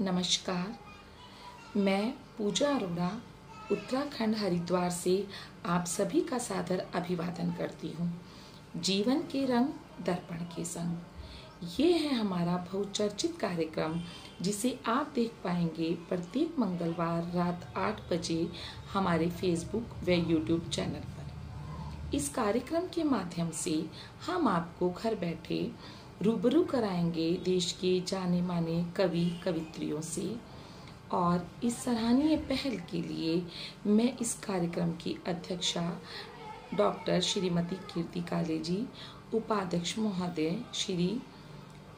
नमस्कार, मैं पूजा अरोड़ा उत्तराखंड हरिद्वार से आप सभी का सादर अभिवादन करती हूँ। जीवन के रंग दर्पण के संग, ये है हमारा बहुचर्चित कार्यक्रम जिसे आप देख पाएंगे प्रत्येक मंगलवार रात 8 बजे हमारे फेसबुक व यूट्यूब चैनल पर। इस कार्यक्रम के माध्यम से हम आपको घर बैठे रूबरू कराएंगे देश के जाने माने कवि कवित्रियों से। और इस सराहनीय पहल के लिए मैं इस कार्यक्रम की अध्यक्षा डॉक्टर श्रीमती कीर्ति काले जी, उपाध्यक्ष महोदय श्री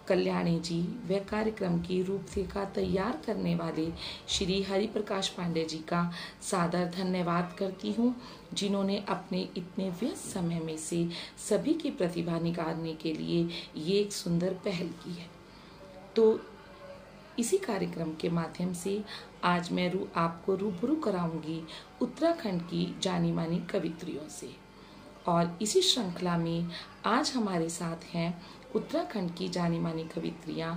कल्याणी जी व कार्यक्रम की रूपरेखा तैयार करने वाले श्री हरि प्रकाश पांडे जी का सादर धन्यवाद करती हूँ, जिन्होंने अपने इतने व्यस्त समय में से सभी की प्रतिभा निखारने के लिए ये एक सुंदर पहल की है। तो इसी कार्यक्रम के माध्यम से आज मैं आपको रूबरू कराऊंगी उत्तराखंड की जानी मानी कवित्रियों से। और इसी श्रृंखला में आज हमारे साथ हैं उत्तराखंड की जानी मानी कवित्रियां।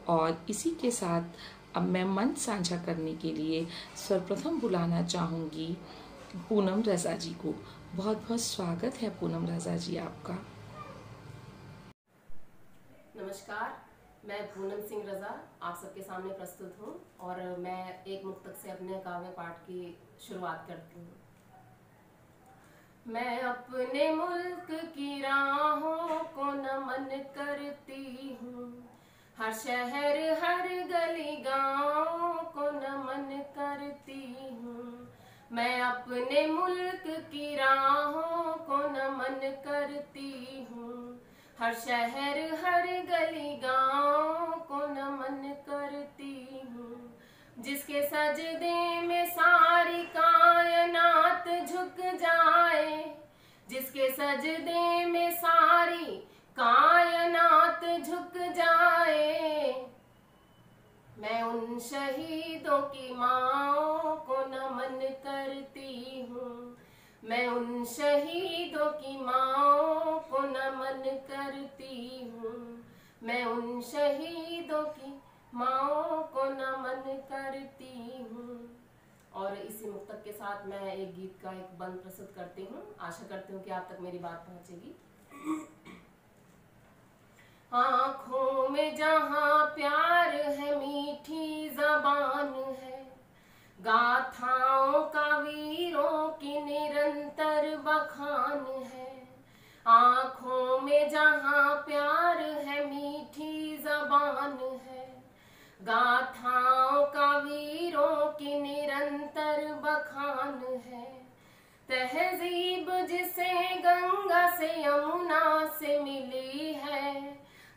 और इसी के साथ अब मैं मंच साझा करने के लिए सर्वप्रथम बुलाना चाहूँगी पूनम रजा जी को। बहुत बहुत स्वागत है पूनम रजा जी आपका। नमस्कार, मैं पूनम सिंह रजा आप सबके सामने प्रस्तुत हूँ और मैं एक मुक्तक से अपने काव्य पाठ की शुरुआत करती हूँ। मैं अपने मुल्क की राहों को नमन करती हूँ, हर शहर हर गली गाँव को नमन करती हूँ। मैं अपने मुल्क की राहों को नमन करती हूँ, हर शहर हर गली गाँव को नमन करती हूँ। जिसके सजदे में सारी कायनात झुक जाए, जिसके सजदे में सारी कायनात झुक जाए, मैं उन शहीदों की माँओं को नमन करती हूँ। मैं उन शहीदों की माँओं को नमन करती हूँ। मैं उन शहीदों की माँओं को नमन करती हूँ। और इसी मुक्तक के साथ मैं एक गीत का एक बंद प्रस्तुत करती हूँ। आशा करती हूँ कि आप तक मेरी बात पहुँचेगी। आँखों में जहाँ प्यार है मीठी ज़बान है, गाथाओं का वीरों की निरंतर बखान है। आँखों में जहाँ प्यार है मीठी ज़बान है, गाथाओं का वीरों की निरंतर बखान है। तहजीब जिसे गंगा से यमुना से मिली है,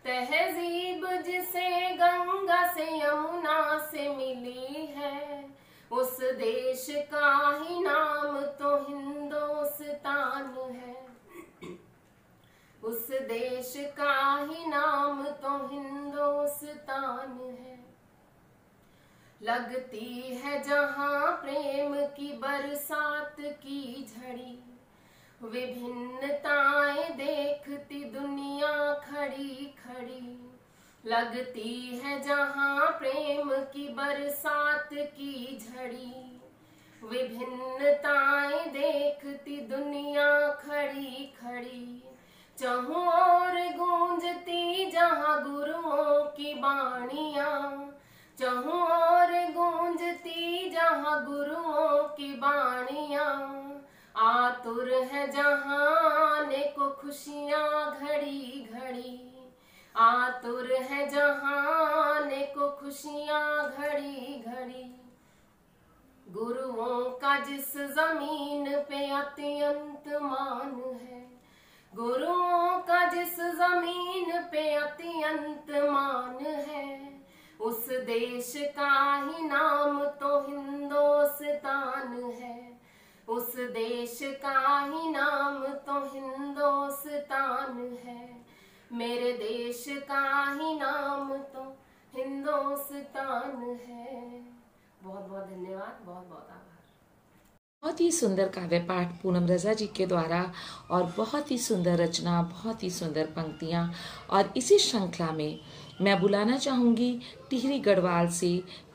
तहजीब जिसे गंगा से यमुना से मिली है, उस देश का ही नाम तो हिंदुस्तान है। उस देश का ही नाम तो हिंदुस्तान है। लगती है जहाँ प्रेम की बरसात की झड़ी, विभिन्नताएं देखती दुनिया खड़ी खड़ी। लगती है जहाँ प्रेम की बरसात की झड़ी, विभिन्नताएं देखती दुनिया खड़ी खड़ी। चहुं ओर गूंजती जहाँ गुरुओं की बाणियाँ, चहुं ओर गूंजती जहाँ गुरुओं की बाणियाँ। आतुर है जहाँ आने को खुशियाँ घड़ी घड़ी, आतुर है जहाँ आने को खुशियाँ घड़ी घड़ी। गुरुओं का जिस जमीन पे अत्यंत मान है, गुरुओं का जिस जमीन पे अत्यंत मान है, उस देश का ही नाम तो हिंदुस्तान है। उस देश का ही नाम तो हिंदुस्तान है। मेरे देश का ही नाम तो हिंदुस्तान है। बहुत बहुत धन्यवाद, बहुत बहुत आभार। बहुत ही सुंदर काव्य पाठ पूनम रजा जी के द्वारा और बहुत ही सुंदर रचना, बहुत ही सुंदर पंक्तियाँ। और इसी श्रृंखला में मैं बुलाना चाहूँगी टिहरी गढ़वाल से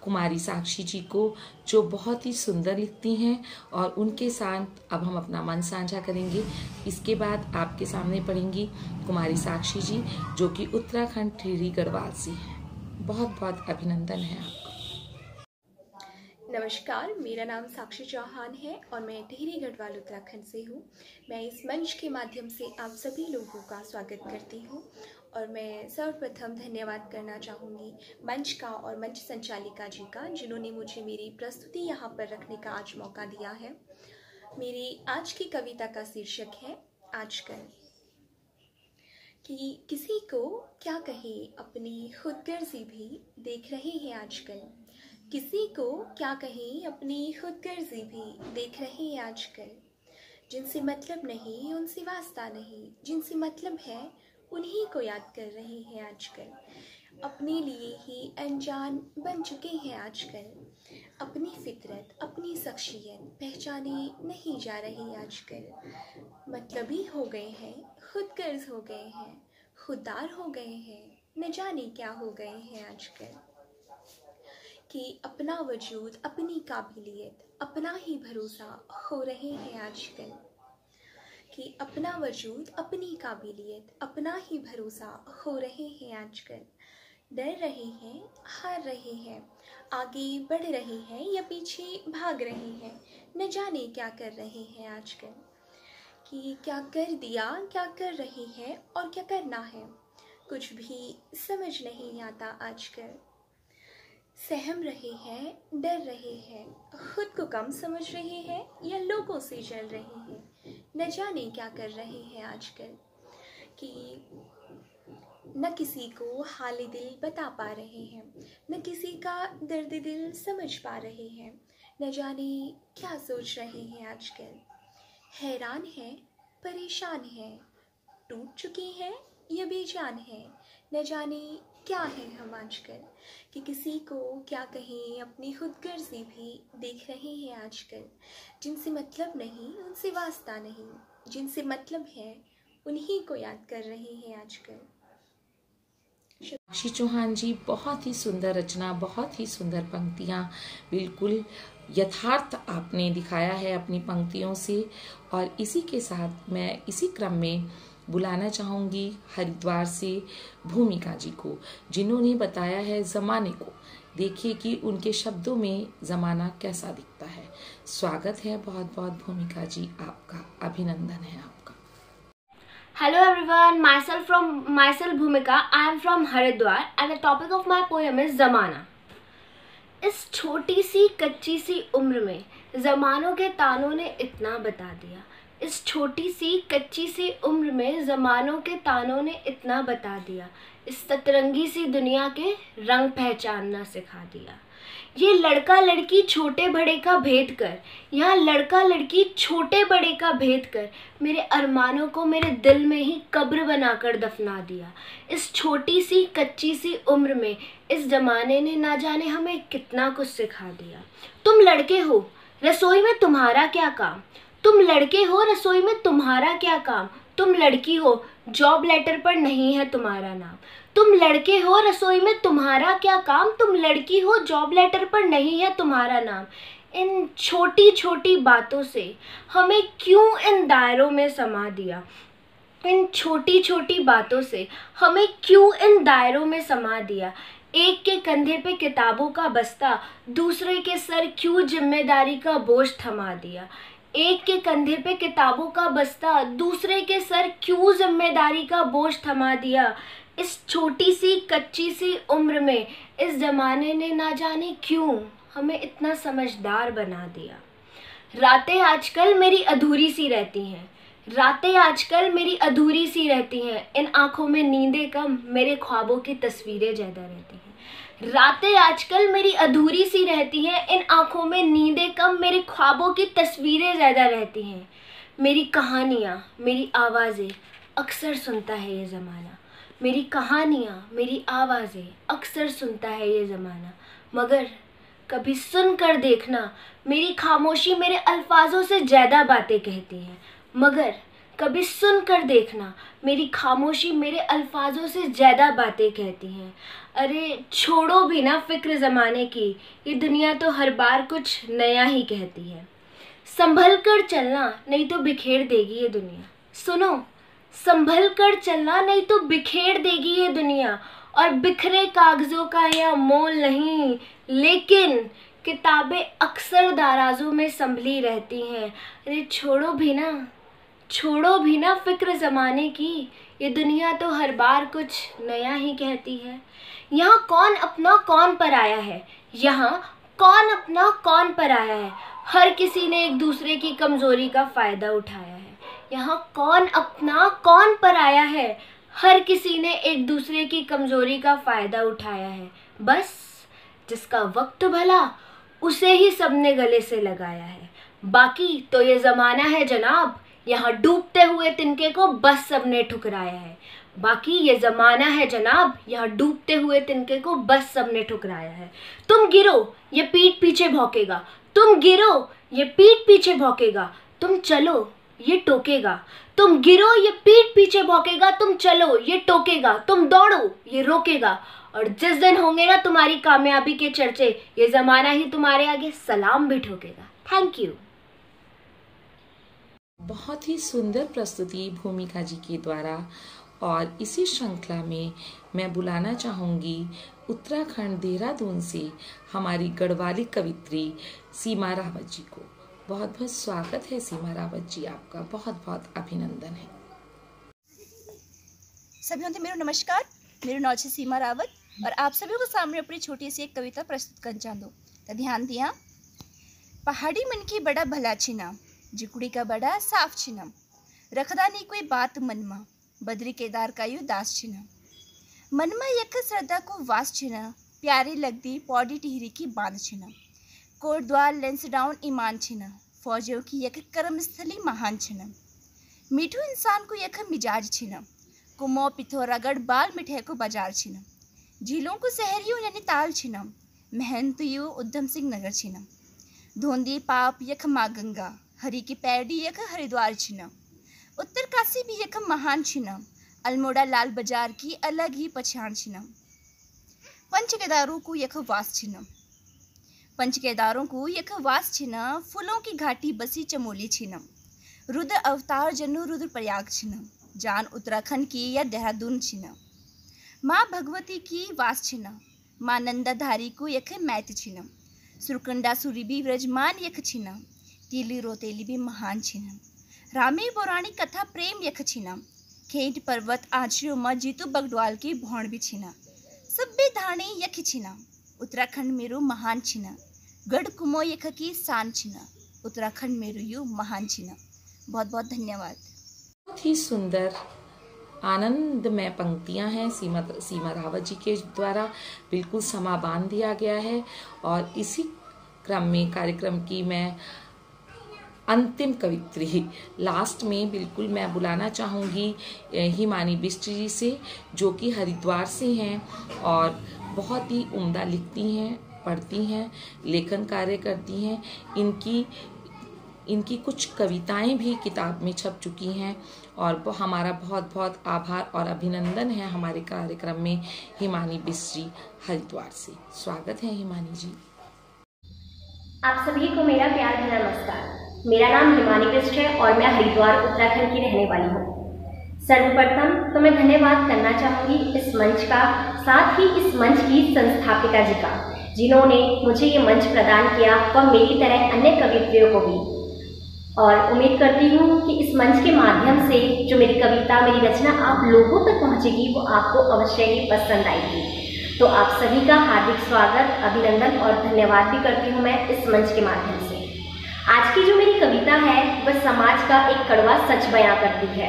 कुमारी साक्षी जी को, जो बहुत ही सुंदर लिखती हैं, और उनके साथ अब हम अपना मन साझा करेंगे। इसके बाद आपके सामने पढ़ेंगी कुमारी साक्षी जी, जो कि उत्तराखंड टिहरी गढ़वाल से हैं। बहुत बहुत अभिनंदन है आपको। नमस्कार, मेरा नाम साक्षी चौहान है और मैं टिहरी गढ़वाल उत्तराखंड से हूँ। मैं इस मंच के माध्यम से आप सभी लोगों का स्वागत करती हूँ और मैं सर्वप्रथम धन्यवाद करना चाहूँगी मंच का और मंच संचालिका जी का, जिन्होंने मुझे मेरी प्रस्तुति यहाँ पर रखने का आज मौका दिया है। मेरी आज की कविता का शीर्षक है आजकल। कि किसी को क्या कहे अपनी खुदगर्जी भी देख रहे हैं आजकल। किसी को क्या कहें अपनी खुदगर्जी भी देख रहे हैं आजकल। जिनसे मतलब नहीं उनसे वास्ता नहीं, जिनसे मतलब है उन्हीं को याद कर रहे हैं आजकल। अपने लिए ही अनजान बन चुके हैं आजकल। अपनी फितरत अपनी शख्सियत पहचाने नहीं जा रही आजकल। मतलबी हो गए हैं, खुदगर्ज हो गए हैं, खुददार हो गए हैं, न जाने क्या हो गए हैं आजकल। कि अपना वजूद अपनी काबिलियत अपना ही भरोसा हो रहे हैं आजकल। कि अपना वजूद अपनी काबिलियत अपना ही भरोसा हो रहे हैं आजकल। डर रहे हैं, हार रहे हैं, आगे बढ़ रहे हैं या पीछे भाग रहे हैं, न जाने क्या कर रहे हैं आजकल। कि क्या कर दिया, क्या कर रहे हैं और क्या करना है, कुछ भी समझ नहीं आता आजकल। सहम रहे हैं, डर रहे हैं, खुद को कम समझ रहे हैं या लोगों से जल रहे हैं, न जाने क्या कर रहे हैं आजकल। कि न किसी को हाल दिल बता पा रहे हैं, न किसी का दर्द दिल समझ पा रहे हैं, न जाने क्या सोच रहे हैं आजकल। हैरान हैं, परेशान हैं, टूट चुके हैं या बेजान हैं, न जाने क्या है हम आजकल। कि किसी को क्या कहें अपनी खुदगर्जी भी देख रहे हैं आजकल। जिनसे मतलब नहीं उनसे वास्ता नहीं, जिनसे मतलब है उन्हीं को याद कर रहे हैं आजकल। साक्षी चौहान जी, बहुत ही सुंदर रचना, बहुत ही सुंदर पंक्तियाँ, बिल्कुल यथार्थ आपने दिखाया है अपनी पंक्तियों से। और इसी के साथ मैं इसी क्रम में बुलाना चाहूँगी हरिद्वार से भूमिका जी को, जिन्होंने बताया है ज़माने को। देखिए कि उनके शब्दों में ज़माना कैसा दिखता है। स्वागत है बहुत बहुत भूमिका जी आपका, अभिनंदन है आपका। Hello everyone, myself Bhumika. I am from Haridwar and the topic of my poem is ज़माना। इस छोटी सी कच्ची सी उम्र में ज़मानों के तानों ने इतना बता दिया। इस छोटी सी कच्ची सी उम्र में ज़मानों के तानों ने इतना बता दिया। इस सतरंगी सी दुनिया के रंग पहचानना सिखा दिया। ये लड़का लड़की छोटे बड़े का भेद कर, यहाँ लड़का लड़की छोटे बड़े का भेद कर, मेरे अरमानों को मेरे दिल में ही कब्र बनाकर दफना दिया। इस छोटी सी कच्ची सी उम्र में इस ज़माने ने ना जाने हमें कितना कुछ सिखा दिया। तुम लड़के हो, रसोई में तुम्हारा क्या काम। तुम लड़के हो, रसोई में तुम्हारा क्या काम। तुम लड़की हो, जॉब लेटर पर नहीं है तुम्हारा नाम। तुम लड़के हो, रसोई में तुम्हारा क्या काम। तुम लड़की हो, जॉब लेटर पर नहीं है तुम्हारा नाम। इन छोटी छोटी बातों से हमें क्यों इन दायरों में समा दिया। इन छोटी छोटी बातों से हमें क्यों इन दायरों में समा दिया। एक के कंधे पे किताबों का बस्ता, दूसरे के सर क्यों जिम्मेदारी का बोझ थमा दिया। एक के कंधे पे किताबों का बस्ता, दूसरे के सर क्यों जिम्मेदारी का बोझ थमा दिया। इस छोटी सी कच्ची सी उम्र में इस ज़माने ने ना जाने क्यों हमें इतना समझदार बना दिया। रातें आजकल मेरी अधूरी सी रहती हैं। रातें आजकल मेरी अधूरी सी रहती हैं। इन आँखों में नींदें कम, मेरे ख्वाबों की तस्वीरें ज़्यादा रहती हैं। रातें आजकल मेरी अधूरी सी रहती हैं। इन आँखों में नींदें कम, मेरे ख्वाबों की तस्वीरें ज़्यादा रहती हैं। मेरी कहानियाँ, मेरी आवाज़ें अक्सर सुनता है ये ज़माना। मेरी कहानियाँ, मेरी आवाज़ें अक्सर सुनता है ये ज़माना। मगर कभी सुन कर देखना, मेरी खामोशी मेरे अल्फाजों से ज़्यादा बातें कहती हैं। मगर कभी सुन कर देखना, मेरी खामोशी मेरे अल्फाजों से ज़्यादा बातें कहती हैं। अरे छोड़ो भी ना फिक्र ज़माने की, ये दुनिया तो हर बार कुछ नया ही कहती है। संभल कर चलना नहीं तो बिखेर देगी ये दुनिया। सुनो, संभल कर चलना नहीं तो बिखेर देगी ये दुनिया। और बिखरे कागज़ों का यह मोल नहीं, लेकिन किताबें अक्सर दराजों में संभली रहती हैं। अरे छोड़ो भी ना फिक्र ज़माने की, ये दुनिया तो हर बार कुछ नया ही कहती है। यहाँ कौन अपना कौन पराया है, यहाँ कौन अपना कौन पराया है, हर किसी ने एक दूसरे की कमज़ोरी का फ़ायदा उठाया है। यहाँ कौन अपना कौन पराया है, हर किसी ने एक दूसरे की कमज़ोरी का फ़ायदा उठाया है। बस जिसका वक्त भला उसे ही सबने गले से लगाया है। बाकी तो ये ज़माना है जनाब, यहाँ डूबते हुए तिनके को बस सबने ठुकराया है। बाकी ये ज़माना है जनाब, यहाँ डूबते हुए तिनके को बस सबने ठुकराया है। तुम गिरो ये पीठ पीछे भौंकेगा, तुम गिरो ये पीठ पीछे भौंकेगा, तुम चलो ये टोकेगा। तुम गिरो ये पीठ पीछे भौंकेगा, तुम चलो ये टोकेगा, तुम दौड़ो ये रोकेगा। और जिस दिन होंगे ना तुम्हारी कामयाबी के चर्चे, ये ज़माना ही तुम्हारे आगे सलाम भी ठोकेगा। Thank you. बहुत ही सुंदर प्रस्तुति भूमिका जी के द्वारा। और इसी श्रृंखला में मैं बुलाना चाहूँगी उत्तराखंड देहरादून से हमारी गढ़वाली कवित्री सीमा रावत जी को। बहुत बहुत स्वागत है सीमा रावत जी, आपका बहुत बहुत अभिनंदन है। सभी मेरा नमस्कार, मेरा नाम है सीमा रावत और आप सभी को सामने अपनी छोटी सी एक कविता प्रस्तुत कर चाहूँ। तो ध्यान दिया। पहाड़ी मन की बड़ा भला छिना, जिकुड़ी का बड़ा साफ छिना, रखदा नहीं कोई बात मनमा, बद्री केदार का यू दास छिना। मनमा यख श्रद्धा को वास छिना, प्यारी लगती पौड़ी टिहरी की बांध छिना। कोट द्वार लेंस डाउन ईमान छिना, फौजियों की यख कर्मस्थली महान छिना। मीठू इंसान को यख मिजाज छिना, कुमो पिथौरागढ़ बाल मिठे को बाजार छिना। झीलों को शहरियों नैनीताल छिना, महंत यू उधम सिंह नगर छिना। धोंदी पाप यख माँ गंगा, हरी की पैड़ी यख हरिद्वार छिना। उत्तर काशी भी यख महान छिना, अल्मोड़ा लाल बाजार की अलग ही पहचान छिना। पंच केदारों को यख वास छिना, पंच केदारों को यख वास छिना। फूलों की घाटी बसी चमोली छिना, रुद्र अवतार जनु रुद्र प्रयाग छिना। जान उत्तराखंड की या देहरादून छिना। माँ भगवती की वास छिना, माँ नंदाधारी को यख मैत छिना। सुरकंडा सुरी भी व्रजमान यख छिना, तीली रोतेली भी महान छिना। रामी पौराणी कथा प्रेम यख छिना, खेत पर्वत आचरियों माँ जीतू बगडवाल की भौण भी छिना। सब्बे धाणी यख छिना, उत्तराखंड मेरो महान छिना। गढ़ कुमो यख की शान छिना, उत्तराखंड मेरो यू महान छिना। बहुत बहुत धन्यवाद। बहुत ही सुंदर आनंदमय पंक्तियां हैं सीमा रावत जी के द्वारा, बिल्कुल समा बांध दिया गया है। और इसी क्रम में कार्यक्रम की मैं अंतिम कवित्री लास्ट में बिल्कुल मैं बुलाना चाहूँगी हिमानी बिष्ट जी से, जो कि हरिद्वार से हैं और बहुत ही उम्दा लिखती हैं, पढ़ती हैं, लेखन कार्य करती हैं। इनकी कुछ कविताएं भी किताब में छप चुकी हैं और हमारा बहुत बहुत आभार और अभिनंदन है हमारे कार्यक्रम में हिमानी बिष्ट जी हरिद्वार से। स्वागत है हिमानी जी। आप सभी को मेरा प्यार भरा नमस्कार। मेरा नाम हिमानी बिष्ट है और मैं हरिद्वार उत्तराखंड की रहने वाली हूँ। सर्वप्रथम तो मैं धन्यवाद करना चाहूँगी इस मंच का, साथ ही इस मंच की संस्थापिका जी का, जिन्होंने मुझे ये मंच प्रदान किया व मेरी तरह अन्य कवित्रियों को भी। और उम्मीद करती हूँ कि इस मंच के माध्यम से जो मेरी कविता, मेरी रचना आप लोगों तक पहुँचेगी वो आपको अवश्य ही पसंद आएगी। तो आप सभी का हार्दिक स्वागत, अभिनंदन और धन्यवाद भी करती हूँ मैं इस मंच के माध्यम से। आज की जो मेरी कविता है वह समाज का एक कड़वा सच बयां करती है।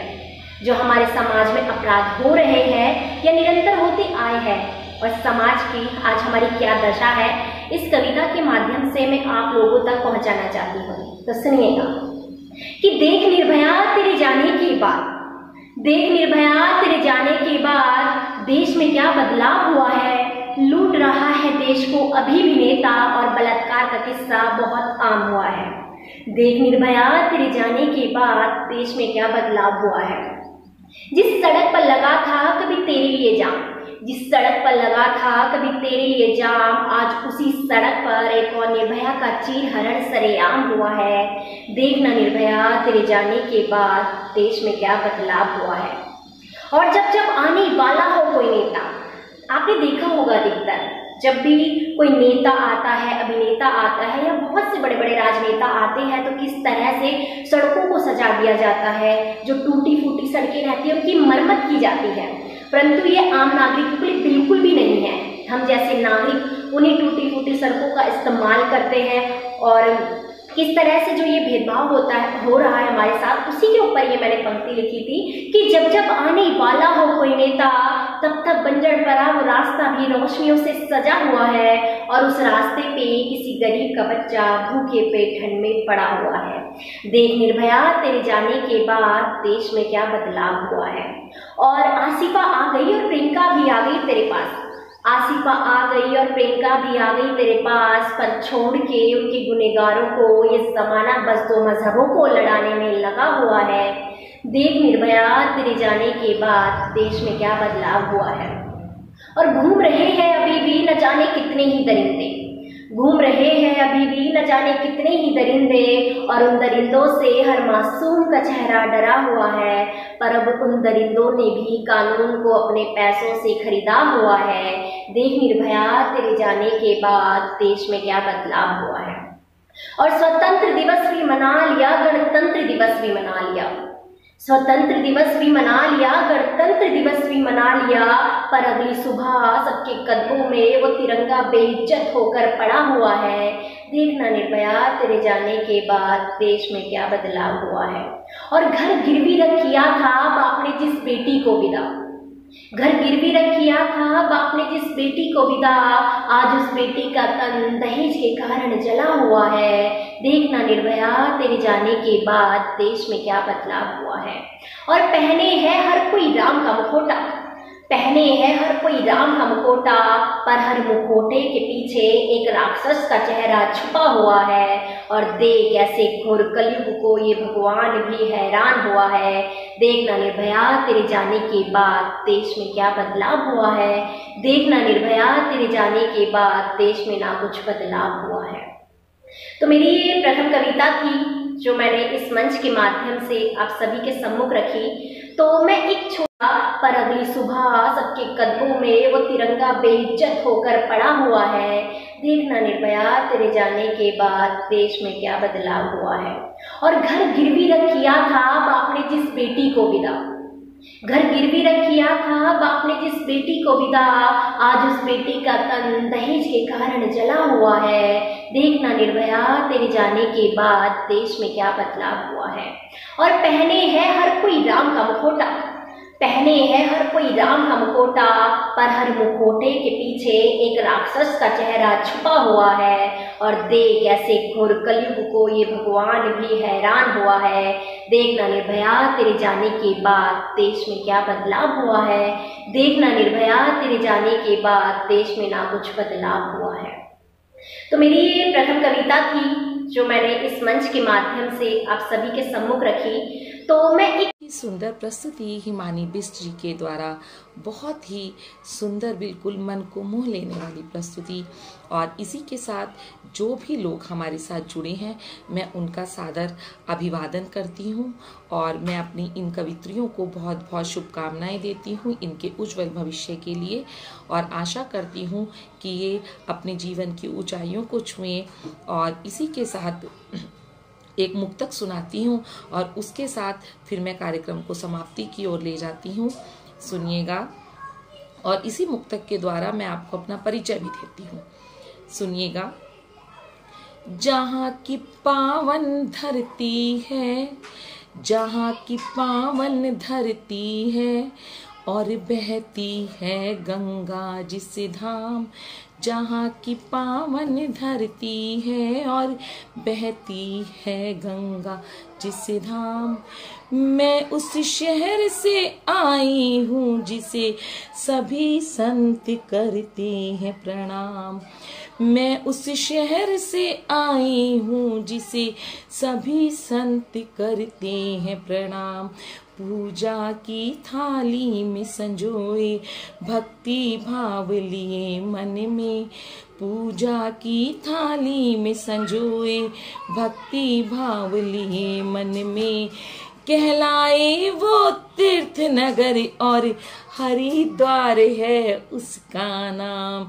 जो हमारे समाज में अपराध हो रहे हैं या निरंतर होते आए हैं और समाज की आज हमारी क्या दशा है, इस कविता के माध्यम से मैं आप लोगों तक पहुंचाना चाहती हूँ। तो सुनिएगा कि देख निर्भया तेरे जाने के बाद, देख निर्भया तेरे जाने के बाद देश में क्या बदलाव हुआ है। लूट रहा है देश को अभी भी नेता और बलात्कार का किस्सा बहुत आम हुआ है। देख निर्भया तेरे जाने के बाद देश में क्या बदलाव हुआ है। जिस सड़क पर लगा था कभी तेरे लिए जाम, जिस सड़क पर लगा था कभी तेरे लिए जाम, आज उसी सड़क पर एक और निर्भया का चीरहरण सरेआम हुआ है। देखना निर्भया तेरे जाने के बाद देश में क्या बदलाव हुआ है। और जब जब आने वाला हो कोई नेता, आपने देखा होगा अधिकतर जब भी कोई नेता आता है, अभिनेता आता है या बहुत से बड़े बड़े राजनेता आते हैं तो किस तरह से सड़कों को सजा दिया जाता है, जो टूटी फूटी सड़कें रहती है उनकी मरम्मत की जाती है। परंतु ये आम नागरिकों के लिए बिल्कुल भी नहीं है। हम जैसे नागरिक उन्हीं टूटी फूटी सड़कों का इस्तेमाल करते हैं और किस तरह से जो ये भेदभाव हो रहा है हमारे साथ, उसी के ऊपर ये मैंने पंक्ति लिखी थी कि जब जब आने वाला हो कोई नेता, तब तब बंजर पड़ा वो रास्ता भी रोशनियों से सजा हुआ है और उस रास्ते पे किसी गरीब का बच्चा भूखे पेट ठंड में पड़ा हुआ है। देख निर्भया तेरे जाने के बाद देश में क्या बदलाव हुआ है। और आसिफा आ गई और प्रियंका भी आ गई तेरे पास, आसिफा आ गई और प्रियंका भी आ गई तेरे पास, पर छोड़ के उनके गुनहगारों को ये जमाना बस दो मजहबों को लड़ाने में लगा हुआ है। देख निर्भया तेरे जाने के बाद देश में क्या बदलाव हुआ है। और घूम रहे हैं अभी भी न जाने कितने ही दरिंदे, घूम रहे हैं अभी भी न जाने कितने ही दरिंदे, और उन दरिंदों से हर मासूम का चेहरा डरा हुआ है। पर अब उन दरिंदों ने भी कानून को अपने पैसों से खरीदा हुआ है। देख निर्भया तेरे जाने के बाद देश में क्या बदलाव हुआ है। और स्वतंत्र दिवस भी मना लिया, गणतंत्र दिवस भी मना लिया, स्वतंत्र दिवस भी मना लिया, गणतंत्र दिवस भी मना लिया, पर अगली सुबह सबके कदमों में वो तिरंगा बेइज्जत होकर पड़ा हुआ है। देखना निर्भया तेरे जाने के बाद देश में क्या बदलाव हुआ है। और घर गिरवी रख किया था बाप ने जिस बेटी को विदा, घर गिरवी रख किया था बाप ने जिस बेटी को विदा, आज उस बेटी का तन दहेज के कारण जला हुआ है। देखना निर्भया तेरे जाने के बाद देश में क्या बदलाव हुआ है। और पहने है हर कोई राम का मुखोटा, पहने है हर कोई राम का मुखोटा, पर हर मुखोटे के पीछे एक राक्षस का चेहरा छुपा हुआ है। और देख ऐसे घोर कलयुग को ये भगवान भी हैरान हुआ है। देखना निर्भया तेरे जाने के बाद देश में क्या बदलाव हुआ है। देखना निर्भया तेरे जाने के बाद देश में ना कुछ बदलाव हुआ है। तो मेरी ये प्रथम कविता थी जो मैंने इस मंच के माध्यम से आप सभी के सम्मुख रखी। तो मैं एक छोटा पर अगली सुबह सबके कदमों में वो तिरंगा बेइज्जत होकर पड़ा हुआ है। देखना निर्भया तेरे जाने के बाद देश में क्या बदलाव हुआ है। और घर गिरवी रख किया था बाप ने जिस बेटी को विदा, घर गिरवी रख किया था बाप ने जिस बेटी को विदा, आज उस बेटी का तन दहेज के कारण जला हुआ है। देखना निर्भया तेरे जाने के बाद देश में क्या बदलाव हुआ है। और पहने है हर कोई राम का मुखोटा, पहने है हर कोई राम का मुखोटा, पर हर मुखोटे के पीछे एक राक्षस का चेहरा छुपा हुआ है। और देख ऐसे घोर कलयुग को ये भगवान भी हैरान हुआ है। देखना निर्भया तेरे जाने के बाद देश में क्या बदलाव हुआ है। देखना निर्भया तेरे जाने के बाद देश में ना कुछ बदलाव हुआ है। तो मेरी ये प्रथम कविता थी जो मैंने इस मंच के माध्यम से आप सभी के सम्मुख रखी। तो मैं एक सुंदर प्रस्तुति हिमानी बिष्ट जी के द्वारा, बहुत ही सुंदर, बिल्कुल मन को मोह लेने वाली प्रस्तुति। और इसी के साथ जो भी लोग हमारे साथ जुड़े हैं मैं उनका सादर अभिवादन करती हूँ और मैं अपनी इन कवित्रियों को बहुत बहुत शुभकामनाएं देती हूँ इनके उज्जवल भविष्य के लिए। और आशा करती हूँ कि ये अपने जीवन की ऊंचाइयों को छुएं। और इसी के साथ एक मुक्तक सुनाती हूँ और उसके साथ फिर मैं कार्यक्रम को समाप्ति की ओर ले जाती हूँ। सुनिएगा। और इसी मुक्तक के द्वारा मैं आपको अपना परिचय भी देती हूँ। सुनिएगा। जहाँ की पावन धरती है, जहाँ की पावन धरती है और बहती है गंगा जिस धाम, जहाँ की पावन धरती है और बहती है गंगा जिस धाम, मैं उस शहर से आई हूँ जिसे सभी संत करते हैं प्रणाम, मैं उस शहर से आई हूँ जिसे सभी संत करते हैं प्रणाम। पूजा की थाली में संजोए भक्ति भाव लिए मन में। पूजा की थाली में संजोए भक्ति भाव लिए मन में। कहलाए वो तीर्थ नगर और हरिद्वार है उसका नाम।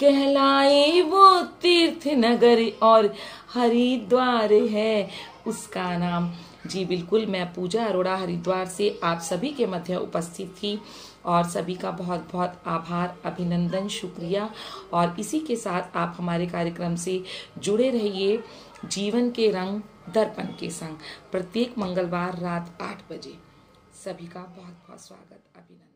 कहलाए वो तीर्थ नगर और हरिद्वार है उसका नाम। जी बिल्कुल, मैं पूजा अरोड़ा हरिद्वार से आप सभी के मध्य उपस्थित थी और सभी का बहुत बहुत आभार, अभिनंदन, शुक्रिया। और इसी के साथ आप हमारे कार्यक्रम से जुड़े रहिए जीवन के रंग दर्पण के संग प्रत्येक मंगलवार रात 8 बजे। सभी का बहुत बहुत स्वागत, अभिनंदन।